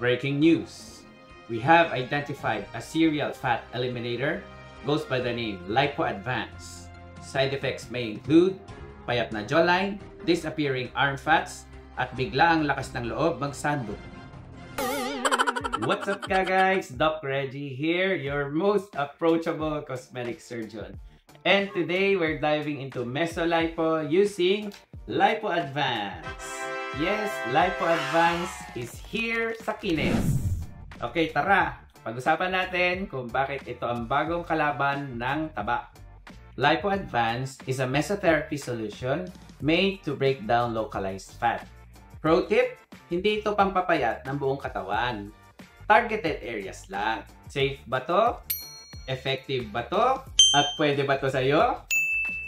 Breaking news. We have identified a serial fat eliminator, goes by the name Lipo Advance. Side effects may include payat na jawline, disappearing arm fats, at bigla ang lakas ng loob magsandok. What's up guys? Doc Reggie here, your most approachable cosmetic surgeon. And today we're diving into Mesolipo using Lipo Advance. Yes, Lipo Advance is here sa Kines. Okay, tara! Pag-usapan natin kung bakit ito ang bagong kalaban ng taba. Lipo Advance is a mesotherapy solution made to break down localized fat. Pro tip, hindi ito pampapayat ng buong katawan. Targeted areas lang. Safe ba to? Effective ba to? At pwede ba to sa'yo?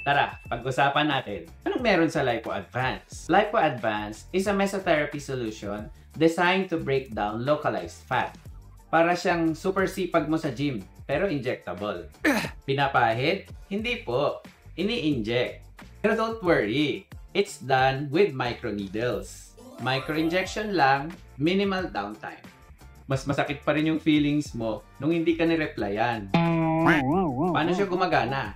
Tara, pag-usapan natin. Anong meron sa Lipo Advance? Lipo Advance is a mesotherapy solution designed to break down localized fat. Para siyang super sipag mo sa gym, pero injectable. Pinapahid? Hindi po. Ini-inject. Pero don't worry, it's done with microneedles. Micro-injection lang, minimal downtime. Mas masakit pa rin yung feelings mo nung hindi ka ni-replyan. Paano siya gumagana?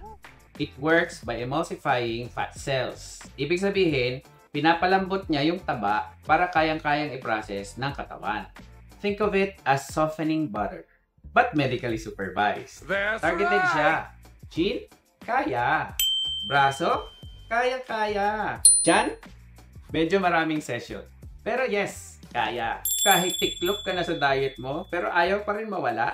It works by emulsifying fat cells. Ibig sabihin, pinapalambot niya yung taba para kayang-kayang i-process ng katawan. Think of it as softening butter, but medically supervised. Targeted siya. Chin? Kaya. Braso? Kaya-kaya. Chan? Medyo maraming session. Pero yes, kaya. Kahit tiklop ka na sa diet mo, pero ayaw pa rin mawala.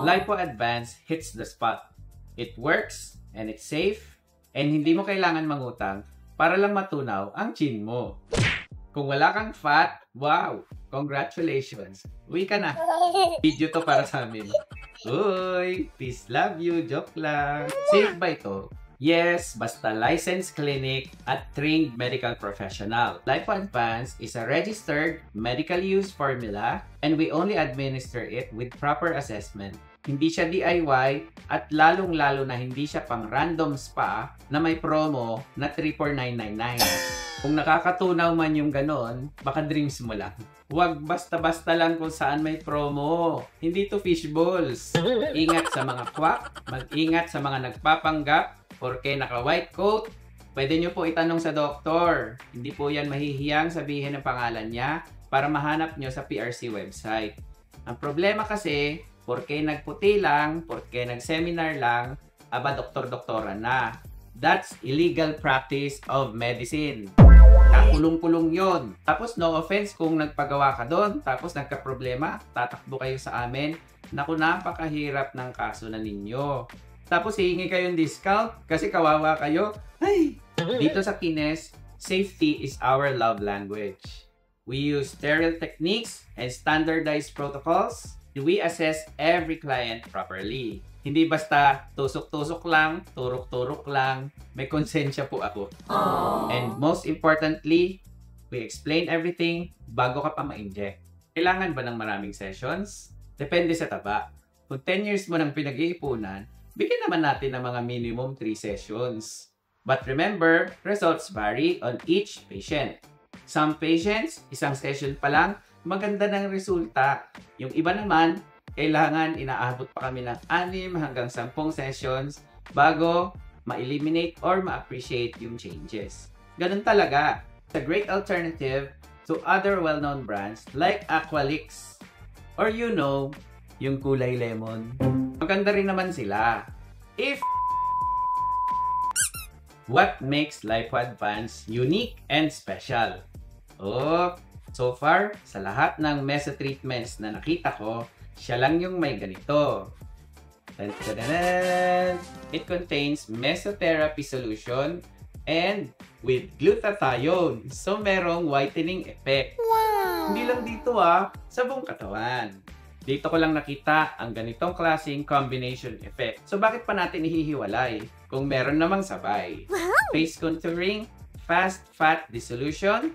Lipo Advance hits the spot. It works, and it's safe, and hindi mo kailangan mangutang para lang matunaw ang chin mo. Kung wala kang fat, wow! Congratulations! Uwi ka na! Video to para sa amin. Uy! Peace, love you! Joke lang! Safe ba ito? Yes, basta licensed clinic at trained medical professional. Lipo Advance is a registered medical use formula and we only administer it with proper assessment. Hindi siya DIY at lalong-lalo na hindi siya pang random spa na may promo na 34999. Kung nakakatunaw man yung ganon, baka dreams mo lang. Huwag basta-basta lang kung saan may promo. Hindi to fishballs. Ingat sa mga quack, mag-ingat sa mga nagpapanggap, porque naka-white coat, pwede nyo po itanong sa doktor. Hindi po yan mahihiyang sabihin ang pangalan niya para mahanap nyo sa PRC website. Ang problema kasi, porque nagputi lang, porque nag-seminar lang, aba doktor-doktora na. That's illegal practice of medicine. Kakulong-kulong yon. Tapos no offense kung nagpagawa ka doon, tapos nagka-problema, tatakbo kayo sa amin. Naku, napakahirap ng kaso na ninyo. Tapos hihingi kayong discount kasi kawawa kayo. Ay! Dito sa Kines, safety is our love language. We use sterile techniques and standardized protocols. We assess every client properly. Hindi basta tusok-tusok lang, turok-turok lang. May konsensya po ako. And most importantly, we explain everything bago ka pa ma-inject. Kailangan ba ng maraming sessions? Depende sa taba. Kung 10 years mo nang pinag-iipunan, bigyan naman natin ng mga minimum 3 sessions. But remember, results vary on each patient. Some patients, isang session pa lang, maganda ng resulta. Yung iba naman, kailangan inaabot pa kami ng 6 hanggang 10 sessions bago ma-eliminate or ma-appreciate yung changes. Ganun talaga. It's a great alternative to other well-known brands like Aqualix or you know, yung kulay lemon. Maganda rin naman sila. What makes Lipo Advance unique and special? Oh, so far, sa lahat ng meso treatments na nakita ko, siya lang yung may ganito. It contains mesotherapy solution and with glutathione. So, merong whitening effect. Wow! Hindi lang dito sa buong katawan. Dito ko lang nakita ang ganitong klaseng combination effect. So, bakit pa natin ihihiwalay kung meron namang sabay? Wow! Face contouring, fast fat dissolution,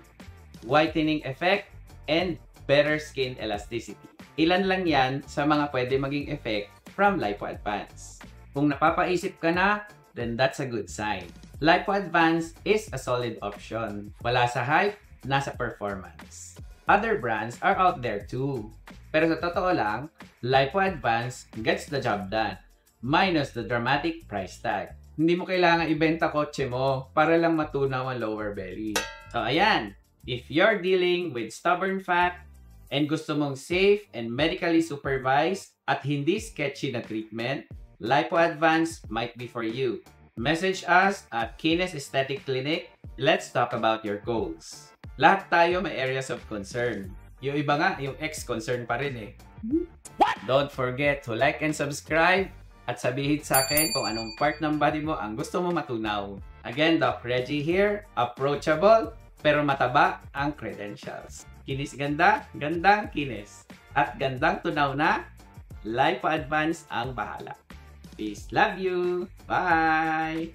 whitening effect, and better skin elasticity. Ilan lang yan sa mga pwede maging effect from Lipo Advance. Kung napapaisip ka na, then that's a good sign. Lipo Advance is a solid option. Wala sa hype, nasa performance. Other brands are out there too. Pero sa totoo lang, Lipo Advance gets the job done, minus the dramatic price tag. Hindi mo kailangan ibenta kotse mo para lang matunaw ang lower belly. So ayan, if you're dealing with stubborn fat and gusto mong safe and medically supervised at hindi sketchy na treatment, Lipo Advance might be for you. Message us at Kines Aesthetic Clinic. Let's talk about your goals. Lahat tayo may areas of concern. Yung iba nga, yung ex-concern pa rin eh. What? Don't forget to like and subscribe at sabihin sa akin kung anong part ng body mo ang gusto mo matunaw. Again, Doc Reggie here, approachable pero mataba ang credentials. Kinis ganda, gandang kinis. At gandang tunaw na, Lipo Advance ang bahala. Peace, love you, bye!